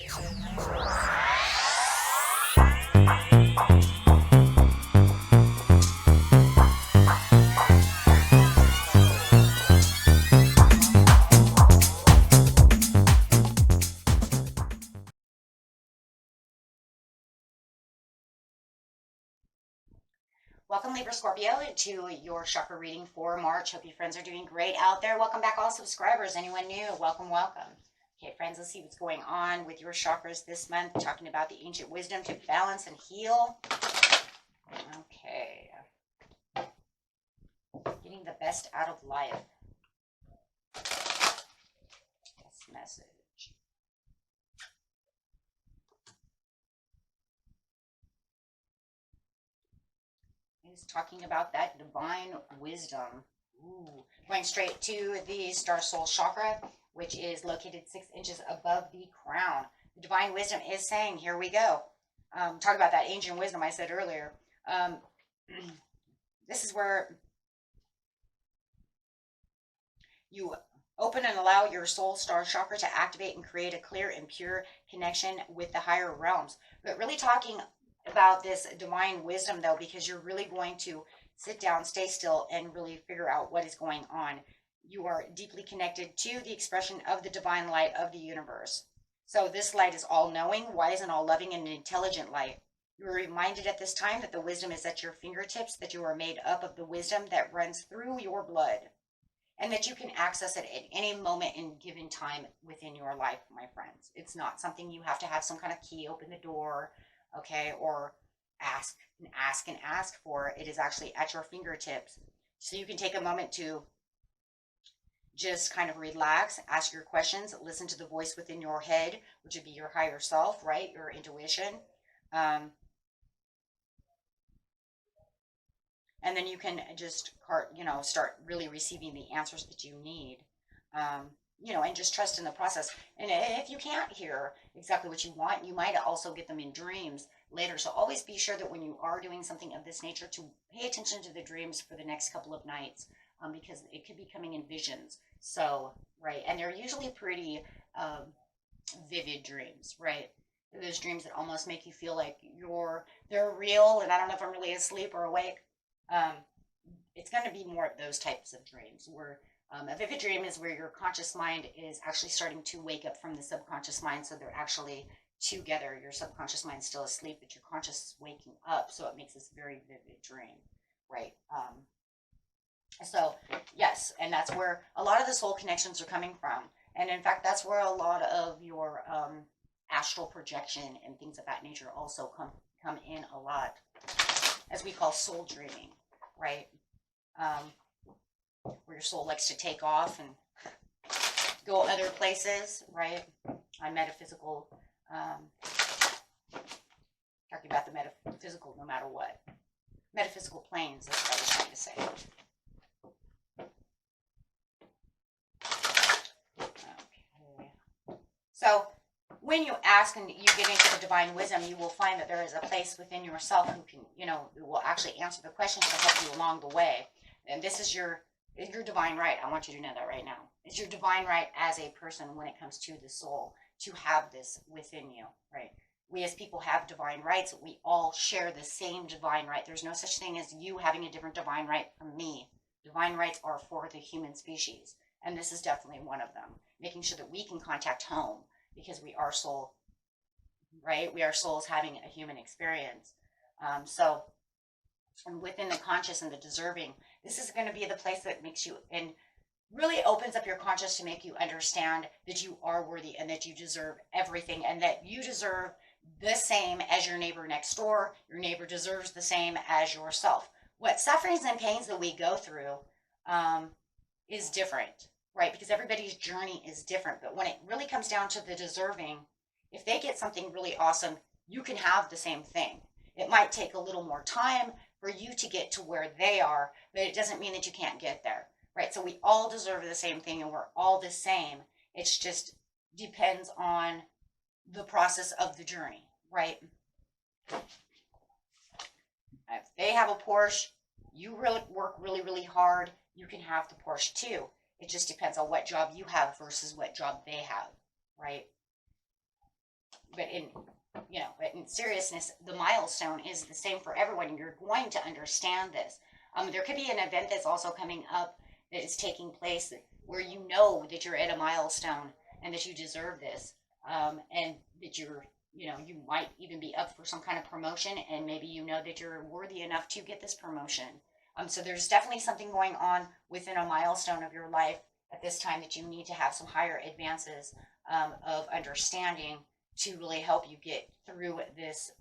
Welcome, Libra Scorpio, to your chakra reading for March. Hope you friends are doing great out there. Welcome back, all subscribers. Anyone new, welcome, welcome. Okay, friends, let's see what's going on with your chakras this month. Talking about the ancient wisdom to balance and heal. Okay. Getting the best out of life. This message. Is talking about that divine wisdom. Ooh. Going straight to the star soul chakra, which is located 6 inches above the crown. The divine wisdom is saying, here we go. Talk about that ancient wisdom I said earlier. This is where you open and allow your soul star chakra to activate and create a clear and pure connection with the higher realms. But really talking about this divine wisdom, though, because you're really going to sit down, stay still, and really figure out what is going on. You are deeply connected to the expression of the divine light of the universe. So this light is all-knowing, wise, and all-loving, and an intelligent light. You are reminded at this time that the wisdom is at your fingertips, that you are made up of the wisdom that runs through your blood, and that you can access it at any moment in given time within your life, my friends. It's not something you have to have some kind of key, open the door, okay, or ask and ask and ask for. It is actually at your fingertips. So you can take a moment to just kind of relax, ask your questions, listen to the voice within your head, which would be your higher self, right? Your intuition. And then you can just, start really receiving the answers that you need. And just trust in the process. And if you can't hear exactly what you want, you might also get them in dreams later. So always be sure that when you are doing something of this nature to pay attention to the dreams for the next couple of nights, because it could be coming in visions. So, right. And they're usually pretty vivid dreams, right? Those dreams that almost make you feel like they're real. And I don't know if I'm really asleep or awake. It's going to be more of those types of dreams where a vivid dream is where your conscious mind is actually starting to wake up from the subconscious mind. So they're actually together. Your subconscious mind is still asleep, but your conscious is waking up. So it makes this very vivid dream, right? So yes, and that's where a lot of the soul connections are coming from. And in fact, that's where a lot of your astral projection and things of that nature also come in a lot, as we call soul dreaming, right? Where your soul likes to take off and go other places, right? On metaphysical, talking about the metaphysical no matter what. Metaphysical planes, that's what I was trying to say. Okay. So when you ask and you get into the divine wisdom, you will find that there is a place within yourself who can, who will actually answer the questions to help you along the way. And this is your divine right. I want you to know that right now. It's your divine right as a person when it comes to the soul to have this within you, right? We as people have divine rights. We all share the same divine right. There's no such thing as you having a different divine right from me. Divine rights are for the human species. And this is definitely one of them. Making sure that we can contact home because we are soul, right? We are souls having a human experience. So within the conscious and the deserving, this is going to be the place that makes you and really opens up your conscious to make you understand that you are worthy and that you deserve everything and that you deserve the same as your neighbor next door. Your neighbor deserves the same as yourself. What sufferings and pains that we go through is different, right? Because everybody's journey is different. But when it really comes down to the deserving, if they get something really awesome, you can have the same thing. It might take a little more time for you to get to where they are, but it doesn't mean that you can't get there, right? So we all deserve the same thing and we're all the same. It's just depends on the process of the journey, right? If they have a Porsche, you really work really, really hard, you can have the Porsche too. It just depends on what job you have versus what job they have, right? but in seriousness, the milestone is the same for everyone. You're going to understand this. There could be an event that's also coming up that is taking place where you know that you're at a milestone and that you deserve this, and that you might even be up for some kind of promotion, and maybe you know that you're worthy enough to get this promotion. So there's definitely something going on within a milestone of your life at this time that you need to have some higher advances of understanding to really help you get through this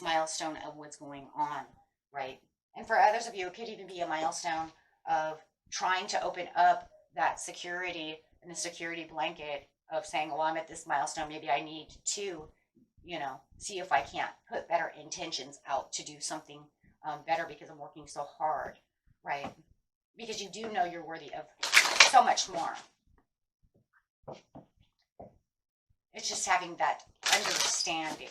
milestone of what's going on, right? And for others of you, it could even be a milestone of trying to open up that security and the security blanket of saying, well, I'm at this milestone. Maybe I need to, see if I can't put better intentions out to do something better because I'm working so hard, right? Because you do know you're worthy of so much more. It's just having that understanding.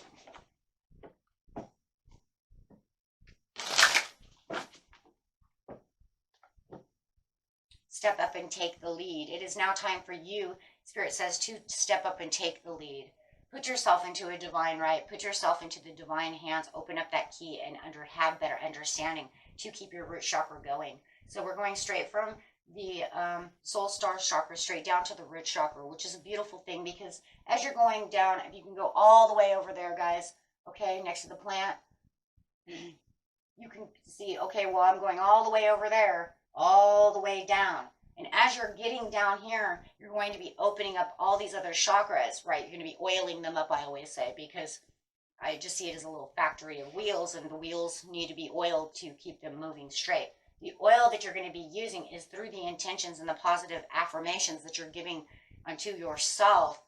Step up and take the lead. It is now time for you, Spirit says, to step up and take the lead. Put yourself into a divine right. Put yourself into the divine hands. Open up that key and have better understanding to keep your root chakra going. So we're going straight from the soul star chakra straight down to the root chakra, which is a beautiful thing, because as you're going down, if you can go all the way over there, guys, okay, next to the plant, you can see, okay, well, I'm going all the way over there, all the way down. And as you're getting down here, you're going to be opening up all these other chakras, right? You're going to be oiling them up, I always say, because I just see it as a little factory of wheels, and the wheels need to be oiled to keep them moving straight. The oil that you're going to be using is through the intentions and the positive affirmations that you're giving unto yourself.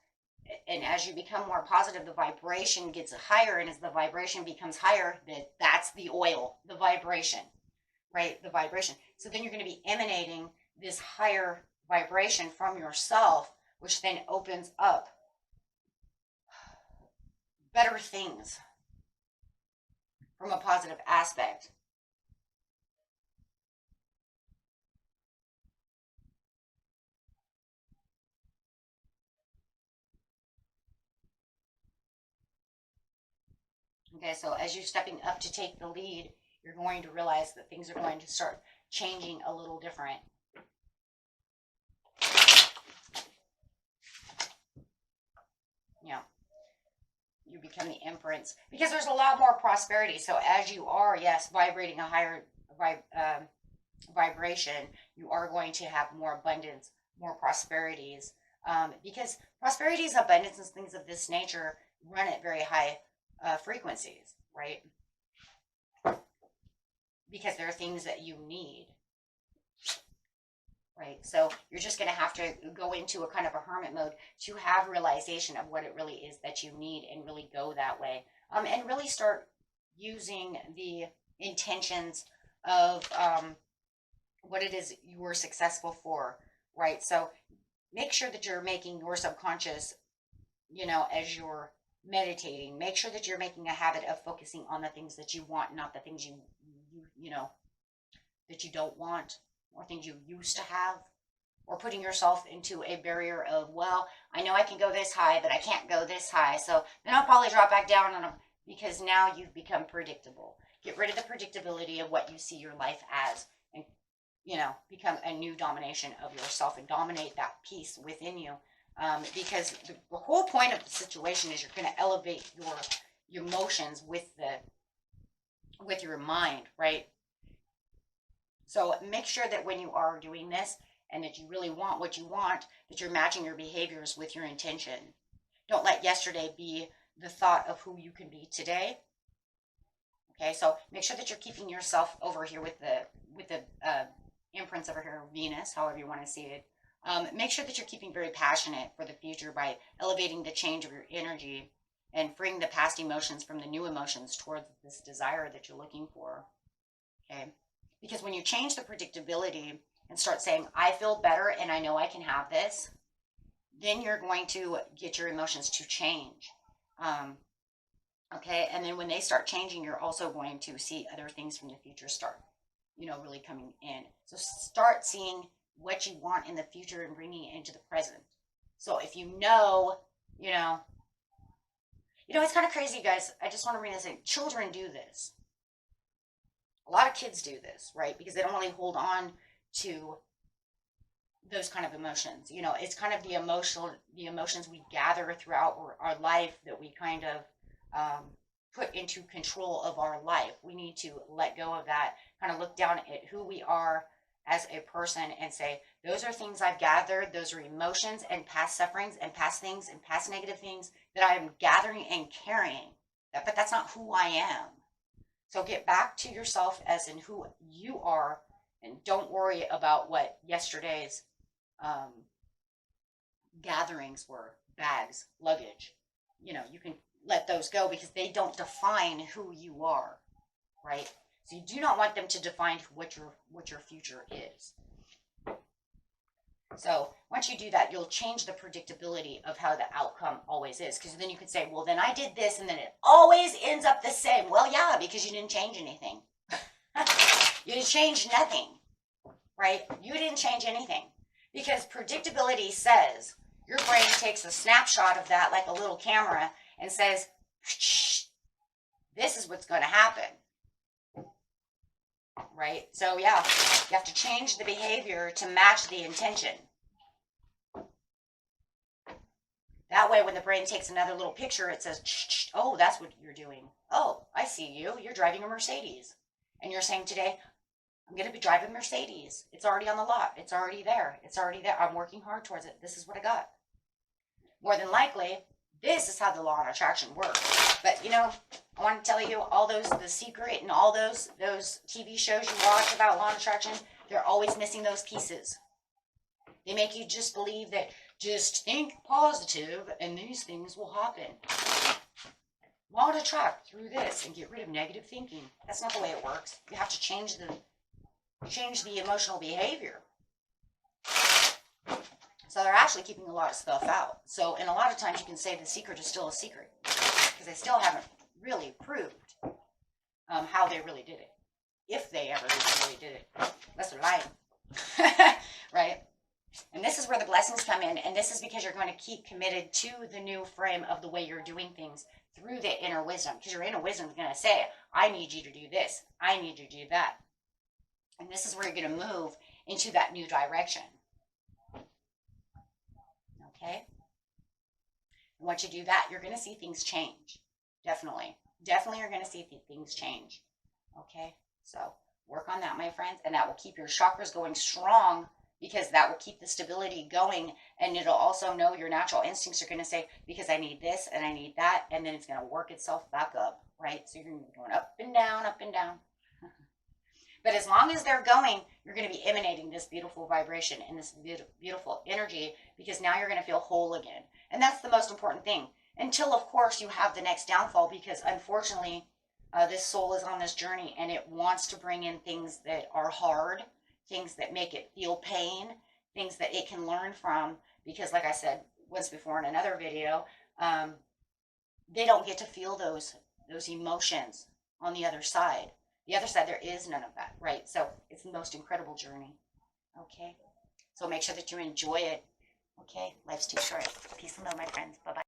And as you become more positive, the vibration gets higher. And as the vibration becomes higher, that's the oil, the vibration, right? The vibration. So then you're going to be emanating this higher vibration from yourself, which then opens up better things from a positive aspect. Okay, so as you're stepping up to take the lead, you're going to realize that things are going to start changing a little different. You become the Empress, because there's a lot more prosperity. So as you are, yes, vibrating a higher vibration, you are going to have more abundance, more prosperities, because prosperities, abundance, and things of this nature run at very high frequencies, right? Because there are things that you need, right? So you're just going to have to go into a kind of a hermit mode to have realization of what it really is that you need, and really go that way, and really start using the intentions of what it is you were successful for, right? So make sure that you're making your subconscious, as you're meditating, make sure that you're making a habit of focusing on the things that you want, not the things you that you don't want, or things you used to have, or putting yourself into a barrier of, well, I know I can go this high, but I can't go this high, so then I'll probably drop back down on them, because now you've become predictable. Get rid of the predictability of what you see your life as, and become a new domination of yourself, and dominate that peace within you, because the whole point of the situation is you're going to elevate your emotions with your mind, right? So make sure that when you are doing this, and that you really want what you want, that you're matching your behaviors with your intention. Don't let yesterday be the thought of who you can be today. Okay, so make sure that you're keeping yourself over here with the imprints over here, Venus, however you want to see it. Make sure that you're keeping very passionate for the future by elevating the change of your energy and freeing the past emotions from the new emotions towards this desire that you're looking for. Okay. Because when you change the predictability and start saying, I feel better and I know I can have this, then you're going to get your emotions to change. Okay. And then when they start changing, you're also going to see other things from the future start, really coming in. So start seeing what you want in the future and bringing it into the present. So if You know, it's kind of crazy, guys. I just want to bring this in. Children do this. A lot of kids do this, right? Because they don't really hold on to those kind of emotions. You know, it's kind of the emotions we gather throughout our life that we kind of put into control of our life. We need to let go of that, kind of look down at who we are as a person and say, those are things I've gathered, those are emotions and past sufferings and past things and past negative things that I am gathering and carrying. But that's not who I am. So get back to yourself as in who you are, and don't worry about what yesterday's gatherings were, bags, luggage. You know, you can let those go because they don't define who you are, right? So you do not want them to define what your future is. So once you do that, you'll change the predictability of how the outcome always is. Because then you could say, well, then I did this and then it always ends up the same. Well, yeah, because you didn't change anything. You didn't change nothing, right? You didn't change anything. Because predictability says, your brain takes a snapshot of that like a little camera and says, this is what's going to happen. Right? So yeah, you have to change the behavior to match the intention. That way, when the brain takes another little picture, it says, oh, that's what you're doing. Oh, I see you. You're driving a Mercedes. And you're saying today, I'm going to be driving Mercedes. It's already on the lot. It's already there. It's already there. I'm working hard towards it. This is what I got. More than likely, this is how the law of attraction works. But, you know, I want to tell you, all those, The Secret and all those TV shows you watch about law of attraction, they're always missing those pieces. They make you just believe that just think positive and these things will happen. Law of attract through this and get rid of negative thinking. That's not the way it works. You have to change the emotional behavior. So they're actually keeping a lot of stuff out. So, and a lot of times you can say the secret is still a secret because they still haven't really proved how they really did it. If they ever really did it. Unless they're lying. Right? And this is where the blessings come in. And this is because you're going to keep committed to the new frame of the way you're doing things through the inner wisdom. Because your inner wisdom is going to say, I need you to do this. I need you to do that. And this is where you're going to move into that new direction. Okay? And once you do that, you're going to see things change. Definitely. Definitely you're going to see things change. Okay? So work on that, my friends. And that will keep your chakras going strong, because that will keep the stability going. And it'll also know your natural instincts are going to say, because I need this and I need that. And then it's going to work itself back up. Right? So you're going to be going up and down, up and down. But as long as they're going, you're going to be emanating this beautiful vibration and this beautiful energy, because now you're going to feel whole again. And that's the most important thing. Until, of course, you have the next downfall, because unfortunately, this soul is on this journey and it wants to bring in things that are hard, things that make it feel pain, things that it can learn from. Because like I said once before in another video, they don't get to feel those emotions on the other side. The other side, there is none of that, right? So it's the most incredible journey, okay? So make sure that you enjoy it, okay? Life's too short. Peace and love, my friends. Bye-bye.